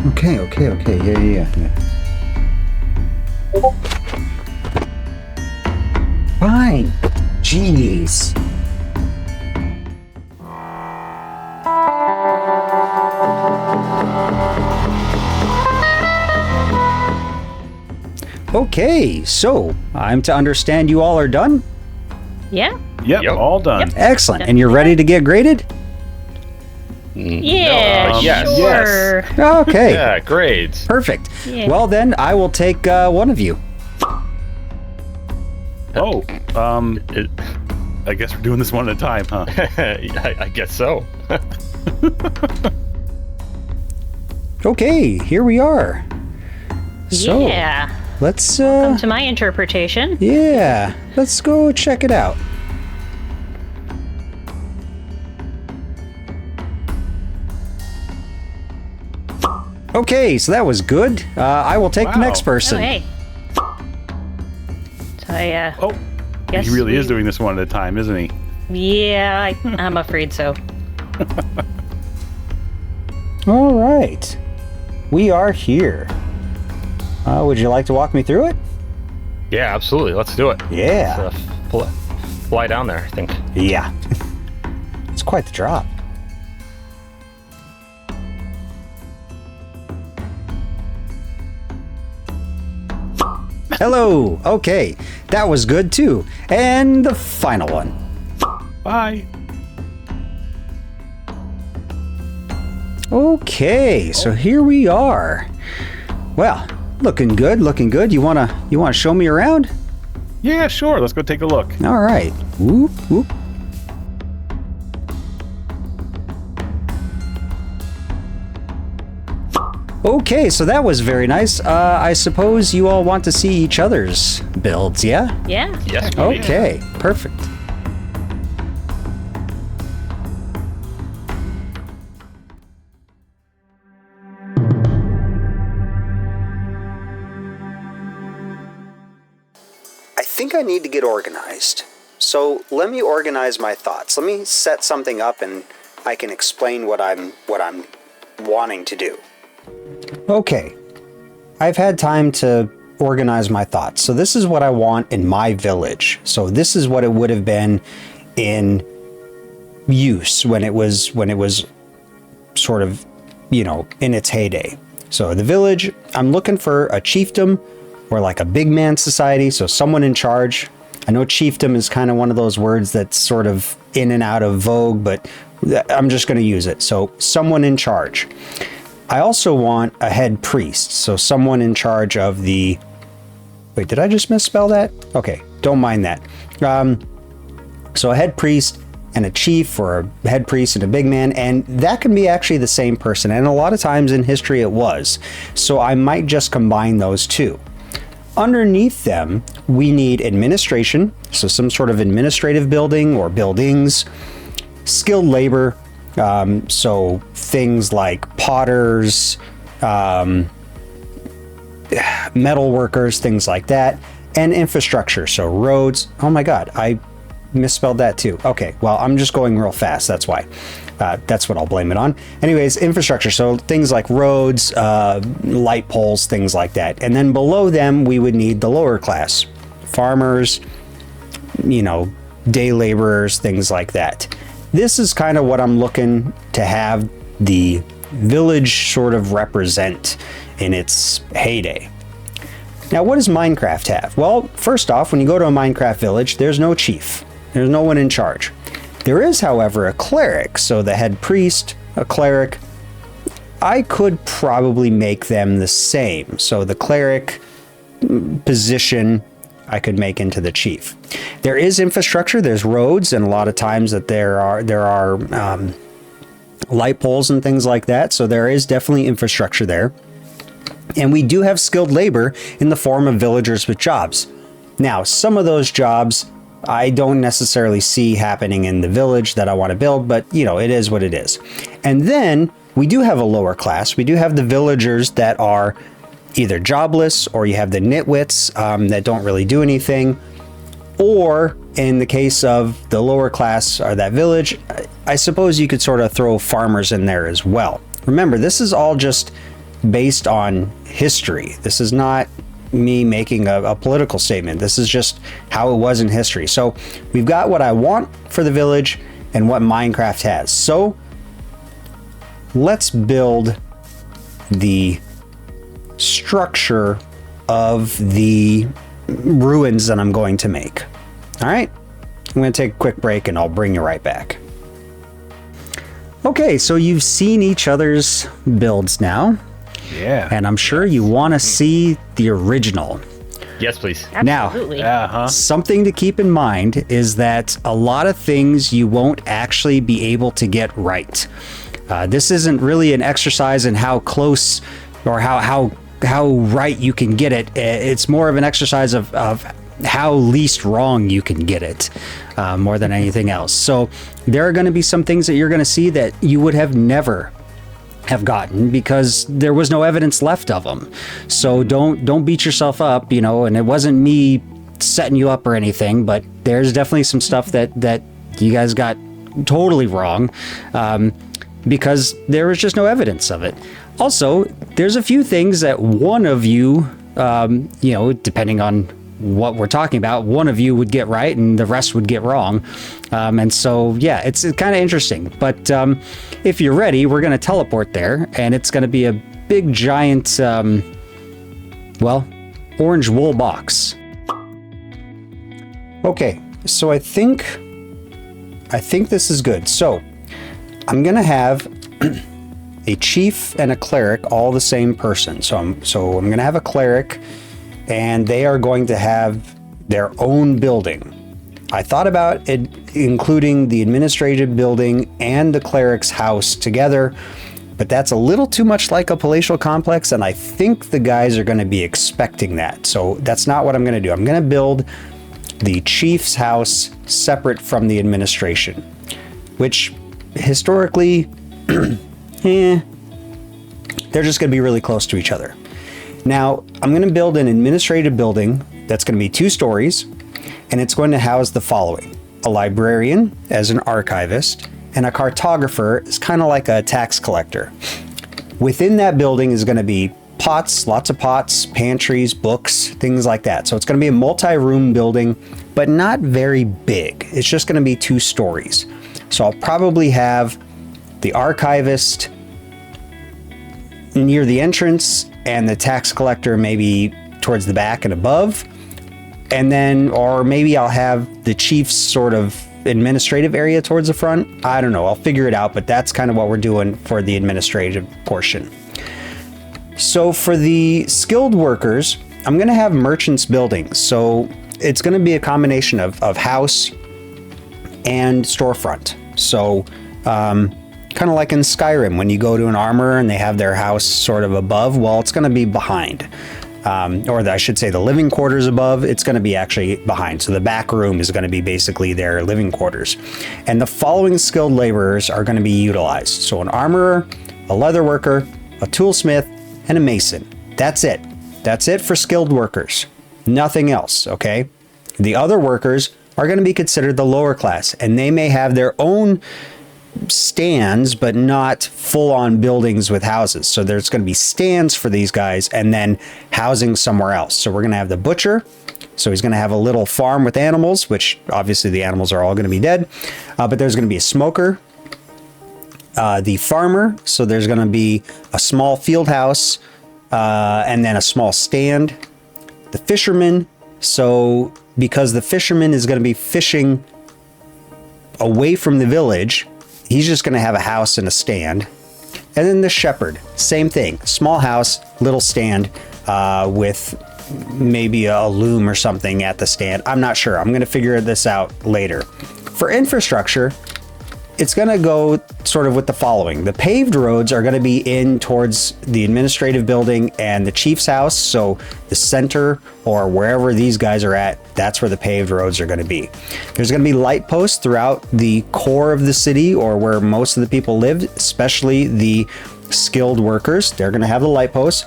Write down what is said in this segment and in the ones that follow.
Okay. Yeah. Fine. Jeez. Okay, so I'm to understand you all are done? Yeah. Yep, all done. Yep. Excellent. And you're ready to get graded? Yeah, yes. sure. Okay. Yeah, grades. Perfect. Yeah. Well, then I will take one of you. Oh, I guess we're doing this one at a time, huh? I guess so. Okay, here we are. So, Yeah. let's Come to my interpretation. yeah, let's go check it out. Okay, so that was good. I will take the Wow. next person. Oh, hey. So I, Oh, guess he really is we- doing this one at a time, isn't he? Yeah, I'm afraid so. All right, we are here. Would you like to walk me through it? Yeah, absolutely. Let's do it. Yeah. Fly down there, I think. Yeah. It's quite the drop. Hello. Okay, that was good too. And the final one. Bye. Okay, so here we are. Well, looking good, looking good. You wanna show me around? Yeah, sure. Let's go take a look. All right. Whoop whoop. Okay, so that was very nice. I suppose you all want to see each other's builds, yeah? Yeah. Yes, we do. Okay, perfect. I think I need to get organized. So let me organize my thoughts. Let me set something up and I can explain what I'm wanting to do. Okay. I've had time to organize my thoughts. So this is what I want in my village. So this is what it would have been in use when it was sort of, in its heyday. So the village, I'm looking for a chiefdom or like a big man society, so someone in charge. I know chiefdom is kind of one of those words that's sort of in and out of vogue, but I'm just going to use it. So someone in charge. I also want a head priest, so someone in charge of the... Wait, did I just misspell that? Okay, don't mind that. So a head priest and a chief, or a head priest and a big man, and that can be actually the same person, and a lot of times in history it was. So I might just combine those two. Underneath them, we need administration, so some sort of administrative building or buildings, skilled labor, so things like potters, metal workers, things like that, and infrastructure, so roads. Oh my God, I misspelled that too. Okay, well, I'm just going real fast, that's why. That's what I'll blame it on. Anyways, infrastructure, so things like roads, light poles, things like that. And then below them, we would need the lower class. Farmers, day laborers, things like that. This is kind of what I'm looking to have the village sort of represent in its heyday. Now, what does Minecraft have? Well, first off, when you go to a Minecraft village, there's no chief. There's no one in charge. There is, however, a cleric, so the head priest, a cleric. I could probably make them the same. So the cleric position I could make into the chief. There is infrastructure, there's roads, and a lot of times that there are light poles and things like that, so there is definitely infrastructure there. And we do have skilled labor in the form of villagers with jobs. Now, some of those jobs I don't necessarily see happening in the village that I want to build, but it is what it is. And then we do have a lower class. We do have the villagers that are either jobless, or you have the nitwits that don't really do anything, or in the case of the lower class or that village, I suppose you could sort of throw farmers in there as well. Remember, this is all just based on history. This is not me making a political statement. This is just how it was in history. So we've got what I want for the village and what Minecraft has. So let's build the structure of the ruins that I'm going to make. All right, I'm going to take a quick break and I'll bring you right back. Okay, so you've seen each other's builds now. Yeah. And I'm sure you want to see the original. Yes, please. Absolutely. Uh-huh. Something to keep in mind is that a lot of things you won't actually be able to get right. This isn't really an exercise in how close or how right you can get it. It's more of an exercise of how least wrong you can get it, more than anything else. So there are going to be some things that you're going to see that you would have never have gotten because there was no evidence left of them. So don't beat yourself up, you know, and it wasn't me setting you up or anything, but there's definitely some stuff that you guys got totally wrong, because there was just no evidence of it. Also, there's a few things that one of you, you know, depending on what we're talking about, one of you would get right and the rest would get wrong. And so, yeah, it's kind of interesting. But if you're ready, we're going to teleport there, and it's going to be a big, giant, well, orange wool box. Okay, so I think this is good. So I'm going to have a chief and a cleric, all the same person. So I'm going to have a cleric, and they are going to have their own building. I thought about it, including the administrative building and the cleric's house together, but that's a little too much like a palatial complex, and I think the guys are going to be expecting that. So that's not what I'm going to do. I'm going to build the chief's house separate from the administration, which historically, they're just going to be really close to each other. Now, I'm going to build an administrative building that's going to be 2 stories, and it's going to house the following: a librarian as an archivist, and a cartographer is kind of like a tax collector. Within that building is going to be pots, lots of pots, pantries, books, things like that. So it's going to be a multi-room building, but not very big. It's just going to be 2 stories. So I'll probably have the archivist near the entrance and the tax collector maybe towards the back and above. And then, or maybe I'll have the chief's sort of administrative area towards the front. I don't know, I'll figure it out, but that's kind of what we're doing for the administrative portion. So for the skilled workers, I'm going to have merchants buildings. So it's going to be a combination of house and storefront. So kind of like in Skyrim, when you go to an armorer and they have their house sort of above, well, it's going to be behind. I should say the living quarters above, it's going to be actually behind. So the back room is going to be basically their living quarters. And the following skilled laborers are going to be utilized. So an armorer, a leather worker, a toolsmith, and a mason. That's it. That's it for skilled workers. Nothing else, okay? The other workers are going to be considered the lower class, and they may have their own stands, but not full-on buildings with houses. So there's going to be stands for these guys and then housing somewhere else. So we're going to have the butcher. So he's going to have a little farm with animals, which obviously the animals are all going to be dead. But there's going to be a smoker. The farmer. So there's going to be a small field house and then a small stand. The fisherman. So because the fisherman is going to be fishing away from the village, he's just going to have a house and a stand. And then the shepherd, same thing, small house, little stand with maybe a loom or something at the stand. I'm not sure. I'm going to figure this out later. For infrastructure, it's going to go sort of with the following. The paved roads are going to be in towards the administrative building and the chief's house. So the center or wherever these guys are at, that's where the paved roads are going to be. There's going to be light posts throughout the core of the city or where most of the people live, especially the skilled workers. They're going to have the light posts.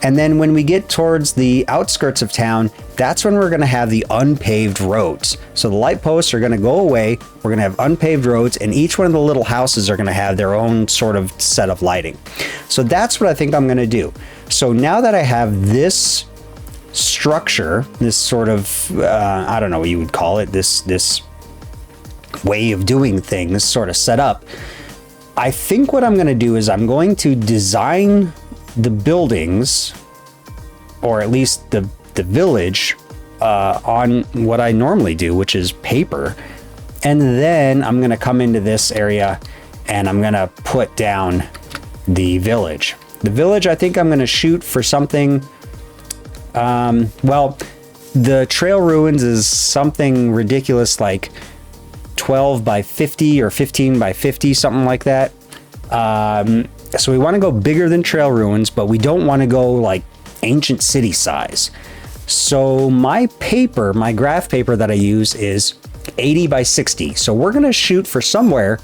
And then when we get towards the outskirts of town, that's when we're going to have the unpaved roads. So the light posts are going to go away. We're going to have unpaved roads, and each one of the little houses are going to have their own sort of set of lighting. So that's what I think I'm going to do. So now that I have this structure, this sort of, I don't know what you would call it, this way of doing things sort of set up, I think what I'm going to do is I'm going to design the buildings, or at least the village, on what I normally do, which is paper. And then I'm going to come into this area and I'm going to put down the village. The village, I think I'm going to shoot for something. Well, the trail ruins is something ridiculous like 12 by 50 or 15 by 50, something like that. So we want to go bigger than trail ruins, but we don't want to go like ancient city size. So my paper, my graph paper that I use is 80 by 60. So we're going to shoot for somewhere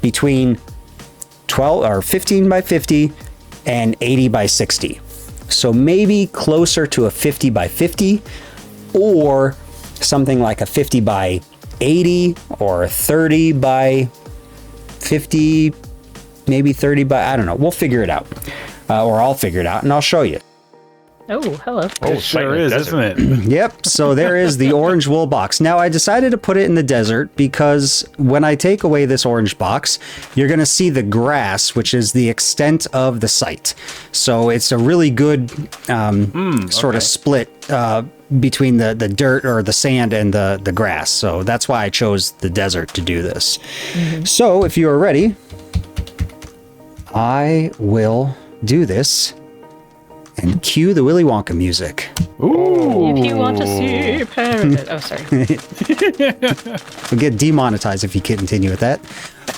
between 12 or 15 by 50 and 80 by 60. So maybe closer to a 50 by 50, or something like a 50 by 80, or a 30 by 50, maybe 30 by, I don't know. We'll figure it out. Or I'll figure it out and I'll show you. Oh, hello. Oh, sure is, isn't it? Yep. So there is the orange wool box. Now I decided to put it in the desert because when I take away this orange box, you're going to see the grass, which is the extent of the site. So it's a really good sort of split between the dirt or the sand and the grass. So that's why I chose the desert to do this. So if you are ready, I will do this and cue the Willy Wonka music. Ooh. If you want to see paradise. Oh, sorry. We'll get demonetized if you continue with that.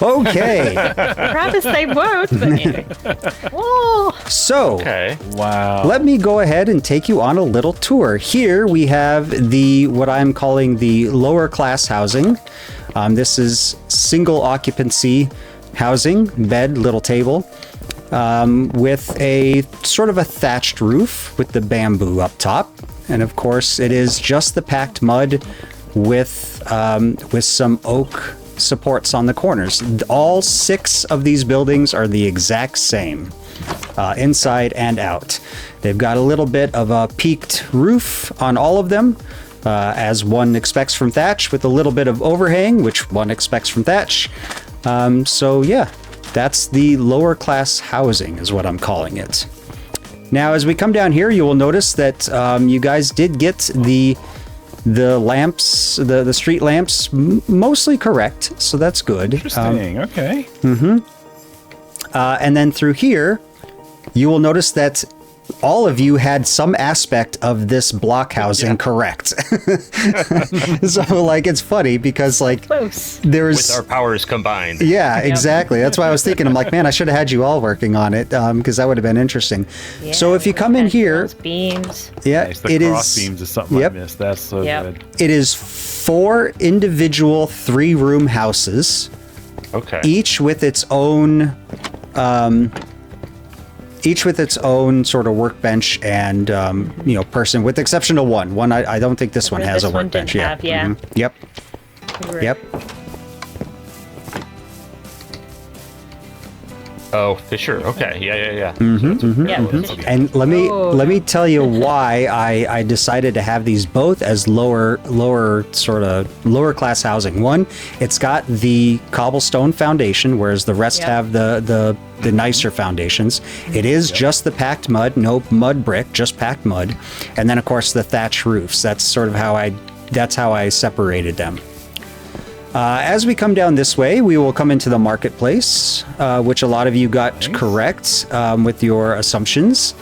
Okay. Promise they won't. But anyway. Oh. So, Okay. Wow. let me go ahead and take you on a little tour. Here we have what I'm calling the lower class housing. This is single occupancy housing, bed, little table. With a sort of a thatched roof with the bamboo up top. And of course it is just the packed mud with some oak supports on the corners. All 6 of these buildings are the exact same, inside and out. They've got a little bit of a peaked roof on all of them, as one expects from thatch, with a little bit of overhang, which one expects from thatch. So yeah. That's the lower class housing is what I'm calling it. Now, as we come down here, you will notice that you guys did get the lamps, the street lamps, mostly correct. So that's good. Interesting. Okay. And then through here, you will notice that all of you had some aspect of this block housing correct. So, like, it's funny because, like, Close. there's... With our powers combined. Yeah, exactly. That's why I was thinking, I'm like, man, I should have had you all working on it, because that would have been interesting. Yeah, So if you come in here, those beams. yeah, Nice. The it cross is... beams is something Yep. I missed. That's so Yep. good. It is 4 individual 3-room houses, Okay. each with its own sort of workbench and person, with the exception of one. I don't think this one has This a one workbench. didn't have, yeah. Mhm. Yep. Yep. Oh, Fisher. Okay. Yeah. Yeah. And let me tell you why I decided to have these both as lower class housing. One, it's got the cobblestone foundation, whereas the rest Yep. have the nicer foundations. It is just the packed mud, no mud brick, just packed mud, and then of course the thatch roofs. That's sort of how I separated them. As we come down this way, we will come into the marketplace, which a lot of you got correct with your assumptions.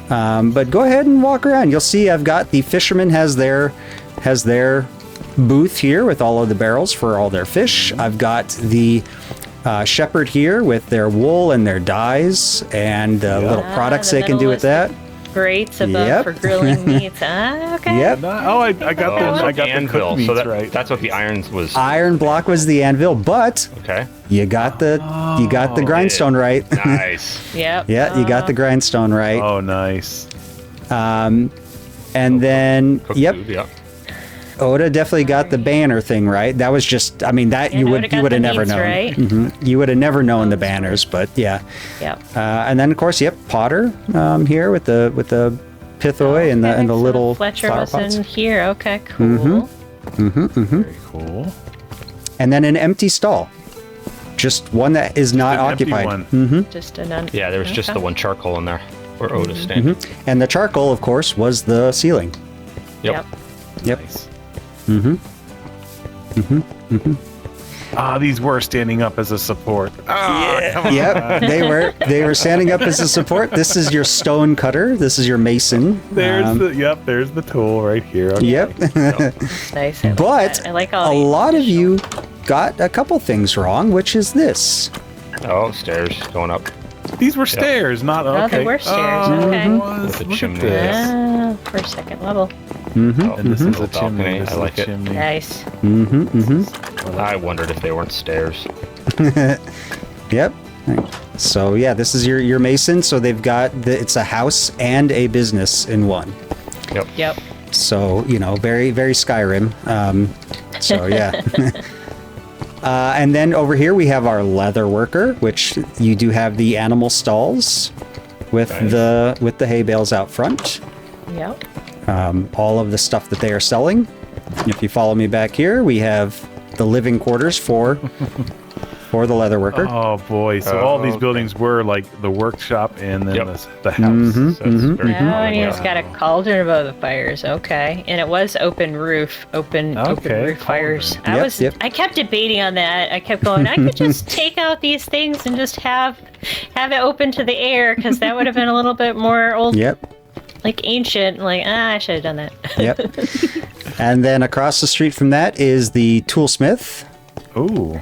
But go ahead and walk around. You'll see I've got the fisherman has their booth here with all of the barrels for all their fish. I've got the shepherd here with their wool and their dyes and little products they can do with that. grates above for grilling meats. Okay. Yep. Oh, I got the So I got the anvil. cooked So meats right. that's what the irons was. Iron block was the anvil, but Okay. you got the grindstone right. Nice. Yep. Yeah, you got the grindstone right. Oh, nice. And then Cooked yep, food, yeah. Oda definitely got the banner thing right. That was just, I mean, that you would have never known. Right? You would have never known the banners, but yeah. Yep. And then of course, yep, Potter here with the pithoi and the So little Fletcher flower was pots. in here. Okay, cool. Very cool. And then an empty stall, just one that is not An empty occupied. one. Just an Yeah, there was just the one charcoal in there where Oda's Mm-hmm. standing. And the charcoal, of course, was the ceiling. Yep. Yep. Nice. These were standing up as a support. Yep, they were standing up as a support. This is your stone cutter. This is your mason. There's the tool right here. Okay. Yep. nice. I like But that. I like all a these lot of additional- you got a couple things wrong, which is this. Oh, stairs going up. These were stairs, not Oh, okay. they were stairs, Oh, okay. it was. With a Look at chimney, this. yes. For second level. Oh, And this is a little chimney. balcony. This I is like a it. chimney. Nice. I wondered if they weren't stairs. Yep. So yeah, this is your mason. So they've got it's a house and a business in one. Yep. So very very Skyrim. So yeah. And then over here we have our leather worker, which you do have the animal stalls with the hay bales out front. Yep. All of the stuff that they are selling. If you follow me back here, we have the living quarters for the leather worker. Oh boy! So all these okay. buildings were like the workshop and then Yep. the house. So it's very Oh, common, and yeah. he's got a cauldron above the fires. Okay, and it was open roof Okay, fires. cauldron. I kept debating on that. I kept going. I could just take out these things and just have it open to the air because that would have been a little bit more old, Yep. like ancient. Like I should have done that. Yep. And then across the street from that is the toolsmith. Ooh.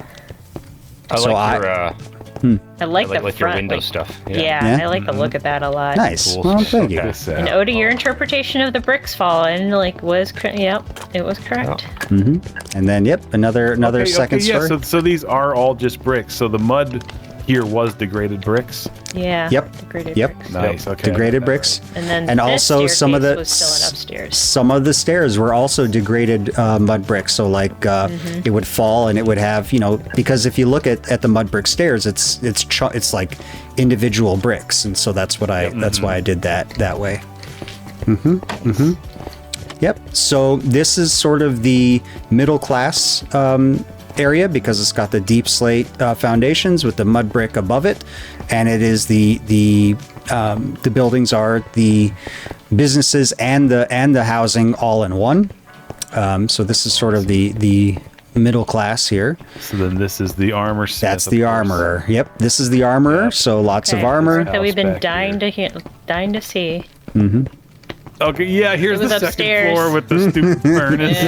I So like your I like I the like your front, window like- stuff. Yeah, I like the look of that a lot. Nice. Cool. Well, thank you. Okay. This, And Oda, your interpretation of the bricks falling, like, was yep, it was correct. And then yep, another second yeah, story. so these are all just bricks. So the mud here was degraded bricks. Yeah. Yep. Degraded Yep. bricks. Nice. Okay. Degraded bricks. And then And this also some of staircase the was still in upstairs. some of the stairs were also degraded mud bricks. So like it would fall and it would have because if you look at the mud brick stairs, it's like individual bricks, and so that's what that's why I did that way. Yep. So this is sort of the middle class area because it's got the deep slate foundations with the mud brick above it, and it is the buildings are the businesses and the housing all in one. So this is sort of the middle class here. So then this is the armor smith. That's of the course. armorer. Yep. This is the armorer. So lots of armor. That we've been House back dying to see. Okay, yeah, here's It was the upstairs. second floor with the stupid furnace.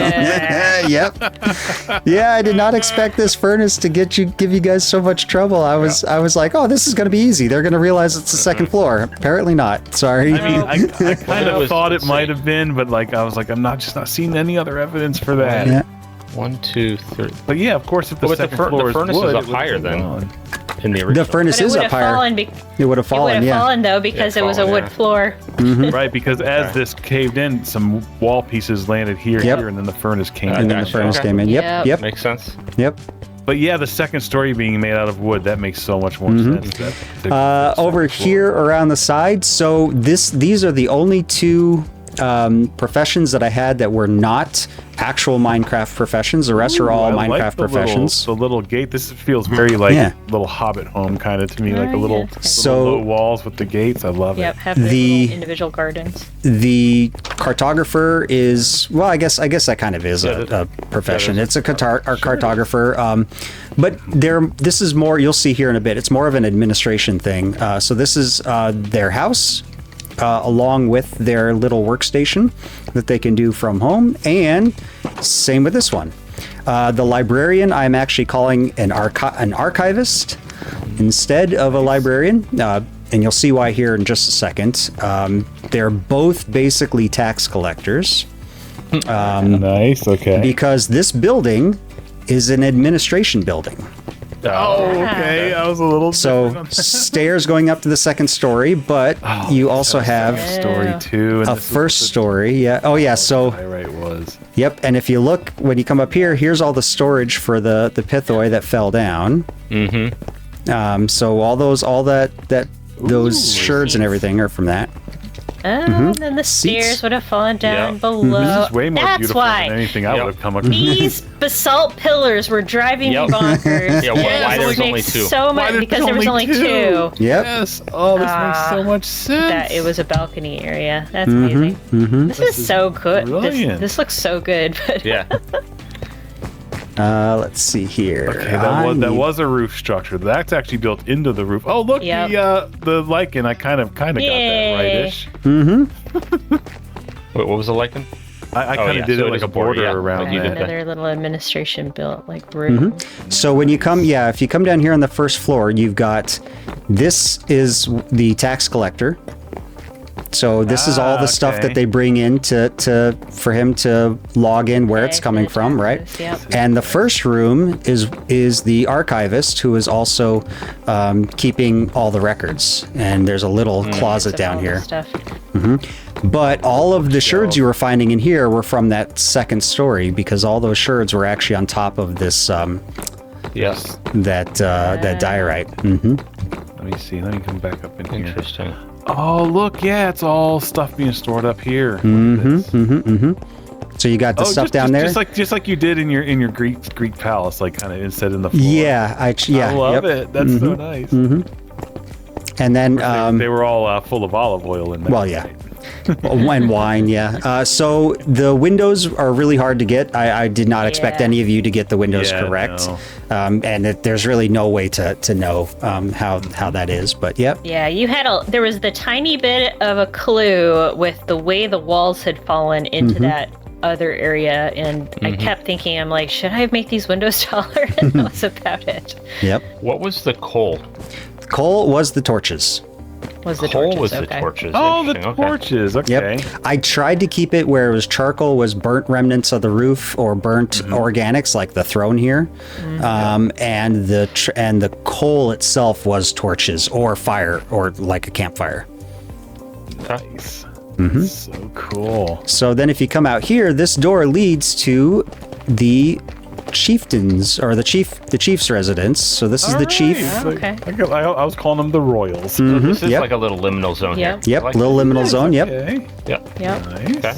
Yep. Yeah, I did not expect this furnace to give you guys so much trouble. I was like, oh, this is going to be easy. They're going to realize it's the second floor. Apparently not. Sorry. I mean, I kind of was- thought it might have been, but like I was like, I'm not seeing any other evidence for that. Yeah. 1, 2, 3. But yeah, of course, if the But the second floor the is furnace wood, is it up would higher have than gone. in the original. The furnace But it is would up have higher. fallen. It would have It would fallen. have Yeah. fallen though because it was a fallen, wood yeah. floor. Right, because as this caved in, some wall pieces landed here, Yep. here, and then the furnace came And in. then the Gotcha. furnace Okay. came in. Yep. Yep. Yep. Makes sense. Yep. But yeah, the second story being made out of wood, that makes so much more sense. That the Over second floor- here around the side. So these are the only two professions that I had that were not actual Minecraft professions. The rest are all I like Minecraft the professions. the little gate. This feels very like Yeah. little Hobbit home kind of to me, like a yeah, little, it's good. So- low walls with the gates. I love Yep, it. have their The- little individual gardens. The cartographer is, well, I guess that kind of is a profession. It's a cartographer. But this is more, you'll see here in a bit, it's more of an administration thing. So this is their house, along with their little workstation that they can do from home. And same with this one. The librarian, I'm actually calling an archivist instead of a librarian. and you'll see why here in just a second. They're both basically tax collectors. Nice. Okay. Because this building is an administration building. Oh, okay. I was a little. So stairs going up to the second story, but you also have story 2 and a first story. Yeah. Oh, yeah. So. Right was. Yep. And if you look when you come up here, here's all the storage for the pithoi that fell down. Mm-hmm. So those sherds and everything are from that. Oh, and then the stairs would have fallen down below. This is way more That's beautiful why than anything I would have come across. these basalt pillars were driving me bonkers. Yeah, why there's only makes 2? So much because there was only 2. Yep. Yes. Oh, this makes so much sense. That it was a balcony area. That's amazing. This is so good. This looks so good. But Yeah. Let's see here. Okay, that was a roof structure. That's actually built into the roof. Oh, look, the lichen. I kind of got that rightish. Wait, what was the lichen? I kind of did it like a border around yeah, that. another little administration built like room. So when you come, if you come down here on the first floor, you've got, this is the tax collector. So this is all the stuff that they bring in for him to log in where it's coming from, right? Yep. And the first room is the archivist, who is also keeping all the records. And there's a little closet down here. But all of the sherds you were finding in here were from that second story, because all those sherds were actually on top of this. Yes. That diorite. Let me see. Let me come back up in here. Interesting. Oh, look, yeah, it's all stuff being stored up here. So you got the stuff down there, just like you did in your Greek palace, like kind of instead in the floor. Yeah, I love it. That's so nice. And then they were all full of olive oil in there. Well, yeah. And wine, yeah. So the windows are really hard to get. I did not expect any of you to get the windows correct. No. And there's really no way to know how that is. But yep. Yeah, you had there was the tiny bit of a clue with the way the walls had fallen into that other area, and I kept thinking, I'm like, should I make these windows taller? And that was about it. Yep. What was the coal? Coal was the torches. Coal was the torches. Oh, the torches. Okay. Yep. I tried to keep it where it was charcoal was burnt remnants of the roof or burnt organics, like the throne here, and the coal itself was torches or fire or like a campfire. Nice. So cool. So then, if you come out here, this door leads to the chieftains or the chief's residence. So this is the chief. Okay. I was calling them the royals. So this is like a little liminal zone here. Yep, Like little liminal zone. Yep. Okay. Yep. Nice. Okay.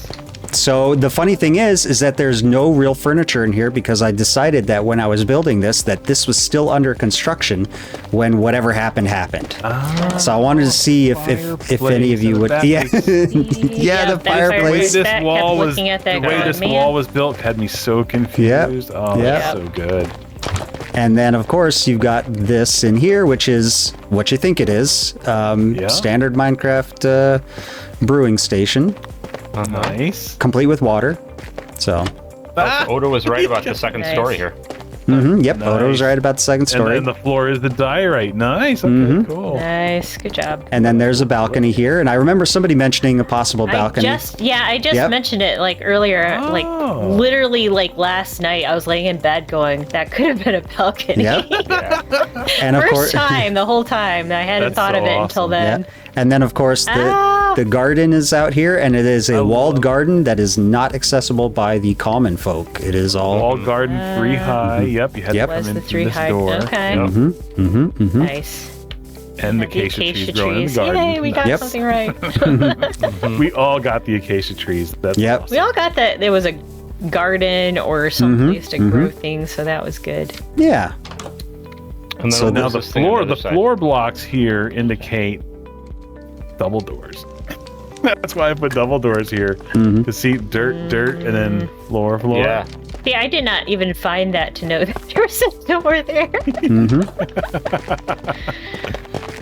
So the funny thing is that there's no real furniture in here, because I decided that when I was building this, that this was still under construction when whatever happened. So I wanted to see if any of you would. Yeah, the fireplace. The way this wall was built had me so confused. Oh, that's so good. And then, of course, you've got this in here, which is what you think it is. Standard Minecraft brewing station. Nice. Complete with water. So. Odo was right about the second story here. Yep, Nice. Odo's right about the second story. And then the floor is the diorite. Nice. Okay, cool. Nice, good job. And then there's a balcony here, and I remember somebody mentioning a possible balcony. I just mentioned it like earlier, like literally like last night. I was laying in bed going, that could have been a balcony. Yep. And of course, the whole time. I hadn't thought of it until then. Yeah. And then, of course, the garden is out here, and it is a walled garden that is not accessible by the common folk. It is all walled garden, 3 high. Yep, you had to come Was in the through 3 this high? door. Okay. Yep. Nice. And the acacia trees growing in the garden. Yay, we got something right. We all got the acacia trees. That's awesome. We all got that. There was a garden or some place to grow things, so that was good. Yeah. And So Now the floor blocks here indicate double doors. That's why I put double doors here, to see dirt, and then floor. Yeah. See, I did not even find that to know that there was a door there.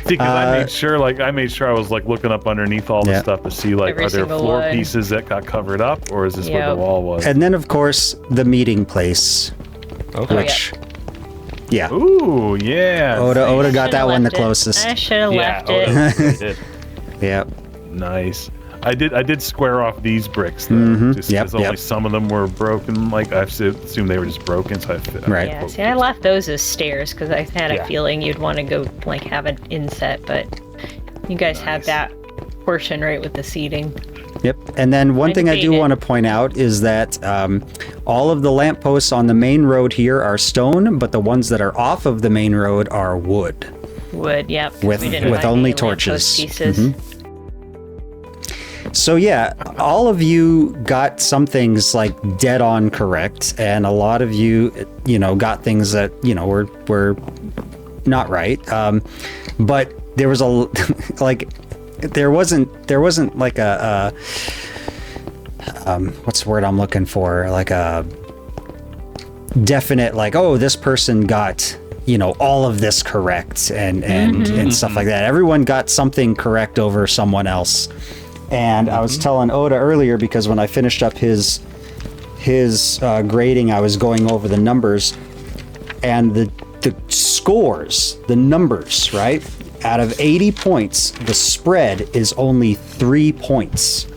See, because I made sure I was like looking up underneath all the stuff to see like, Every are there single floor one. pieces that got covered up, or is this where the wall was? And then, of course, the meeting place, Okay. which Yeah. Ooh, yeah. Oda got that one the Should've left it. closest. I should have left Oda it. really did. Yep. Nice. I did square off these bricks though, just Yep, because only yep. some of them were broken. Like I assumed they were just broken, so I Right. Yeah, see, I left those as stairs because I had a Yeah. feeling you'd want to go like have an inset, but you guys have that portion right with the seating. Yep. And then one I thing I do debated. want to point out is that all of the lampposts on the main road here are stone, but the ones that are off of the main road are wood. Wood, yep. 'cause With- we didn't with find only any lamppost torches. Pieces. So yeah, all of you got some things like dead on correct, and a lot of you, got things that were not right. But there was a like, there wasn't like a what's the word I'm looking for? Like a definite like, oh, this person got all of this correct and stuff like that. Everyone got something correct over someone else. And I was telling Oda earlier, because when I finished up his grading, I was going over the numbers and the scores, the numbers, right? Out of 80 points, the spread is only 3 points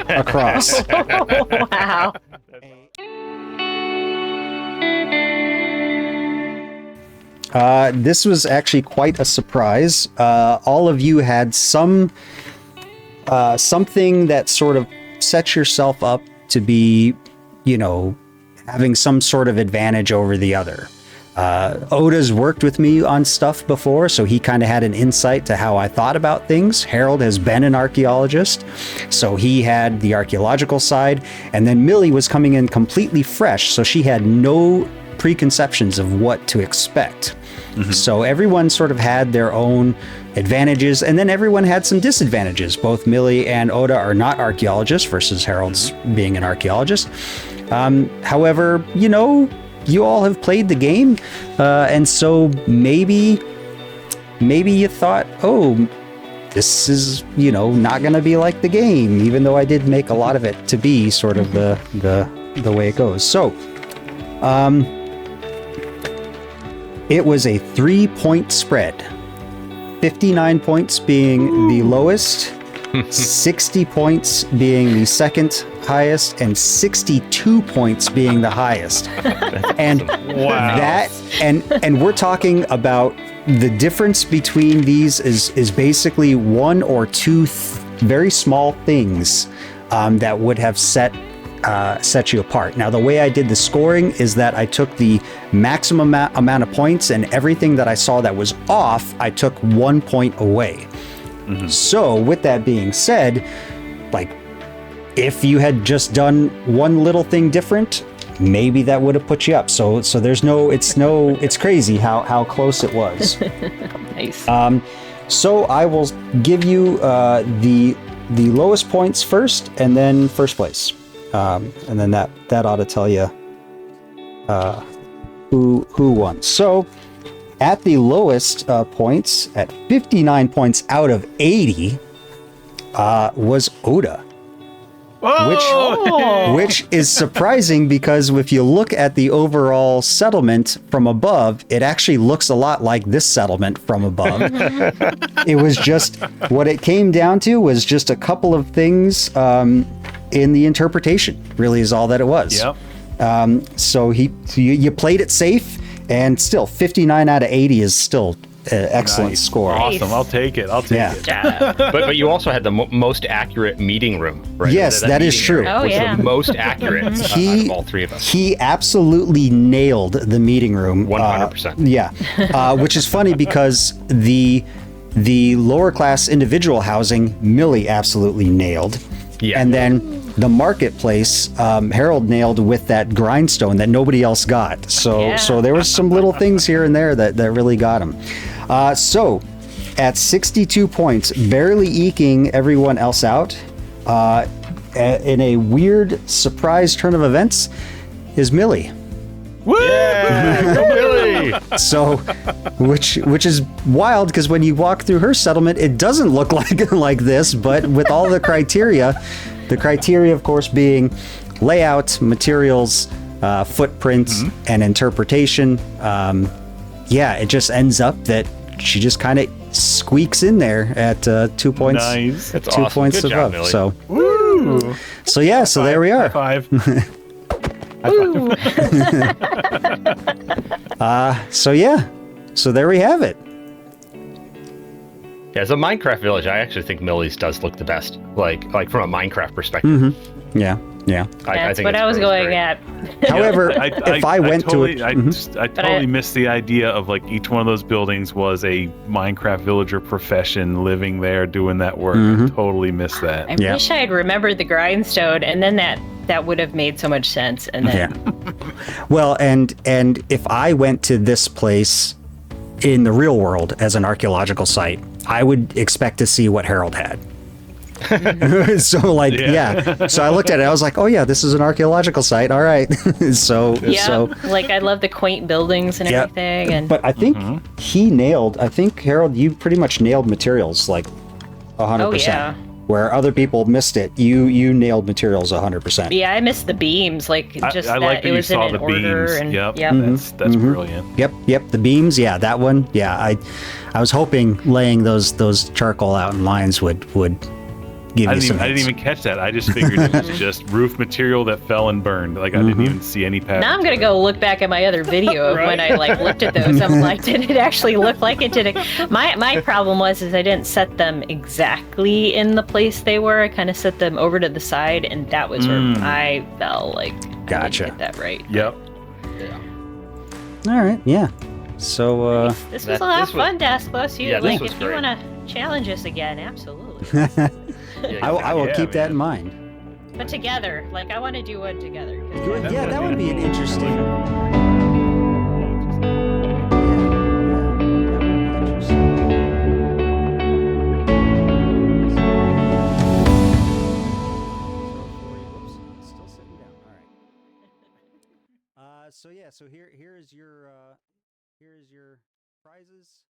across. Wow. This was actually quite a surprise. All of you had something that sort of sets yourself up to be, having some sort of advantage over the other. Oda's worked with me on stuff before, so he kind of had an insight to how I thought about things. Harold has been an archaeologist, so he had the archaeological side. And then Millie was coming in completely fresh, so she had no preconceptions of what to expect. So everyone sort of had their own advantages, and then everyone had some disadvantages. Both Millie and Oda are not archaeologists versus Harold's being an archaeologist. However, you all have played the game, and so maybe you thought, oh, this is not going to be like the game, even though I did make a lot of it to be sort of the way it goes. So it was a 3-point spread, 59 points being the lowest, 60 points being the second highest, and 62 points being the highest. And Wow. that and we're talking about the difference between these is basically one or two very small things that would have set you apart. Now, the way I did the scoring is that I took the maximum amount of points, and everything that I saw that was off, I took 1 point away. So with that being said, like, if you had just done one little thing different, maybe that would have put you up. So it's crazy how close it was. Nice. So I will give you the lowest points first, and then first place, and then that ought to tell you who won. So at the lowest points, at 59 points out of 80, was Oda. Which is surprising, because if you look at the overall settlement from above, it actually looks a lot like this settlement from above. It was just, what it came down to was just a couple of things in the interpretation, really is all that it was. Yep. So you played it safe, and still 59 out of 80 is still an excellent Nice. score. Awesome. I'll take it. Yeah. it. Job. But you also had the most accurate meeting room, right? Yes, that is meeting true. area Oh, was yeah. the most accurate out of all three of us. He absolutely nailed the meeting room. 100%. Yeah, which is funny because the lower class individual housing, Millie absolutely nailed. Yeah. And then the marketplace, Harold nailed with that grindstone that nobody else got. So Yeah. so there was some little things here and there that really got him. So at 62 points, barely eking everyone else out, in a weird surprise turn of events, is Millie. Woo! Go Billy! So, which is wild, because when you walk through her settlement, it doesn't look like this, but with all the criteria, of course, being layout, materials, footprints, and interpretation, yeah, it just ends up that she just kind of squeaks in there at 2 points. Nice. That's 2 awesome. points Good job, above. Millie. So, Woo! so yeah, so there we are. High five. Ooh. So yeah, so there we have it. Yeah, as a Minecraft village, I actually think Millie's does look the best. Like from a Minecraft perspective. Yeah, yeah. I That's think what it's I was really going great. at. However, if I went totally, to I totally I- missed the idea of like each one of those buildings was a Minecraft villager profession living there doing that work. I totally missed that. I Yeah. wish I had remembered the grindstone, and then that would have made so much sense. And then yeah. Well, and if I went to this place in the real world as an archaeological site, I would expect to see what Harold had. So like, yeah. So I looked at it. I was like, oh yeah, this is an archaeological site. All right. so yeah, so. like I love the quaint buildings and Yeah. everything. And But I think I think Harold, you pretty much nailed materials like 100%. Oh, yeah. Where other people missed it, you nailed materials 100%. yeah, I missed the beams. Like just I that like that it you was in saw an the order. beams. And Yep. yep. That's brilliant. Yep. The beams, yeah, that one. Yeah, I was hoping laying those charcoal out in lines would give I you some. didn't even catch that. I just figured it was just roof material that fell and burned. Like I didn't even see any pattern. Now I'm gonna go look back at my other video of when I like looked at those. I'm like, did it actually look like it? Did it? My problem was I didn't set them exactly in the place they were. I kind of set them over to the side, and that was where I felt like Gotcha. I didn't get that right. Yep. All right, yeah. So This was a lot of fun, Daspos. You Yeah, this like was if you great. want to challenge us again, absolutely. I will Yeah, keep that man. in mind. But together, like I want to do one together. 'cause Yeah, that would be an interesting. So yeah, so here is your prizes.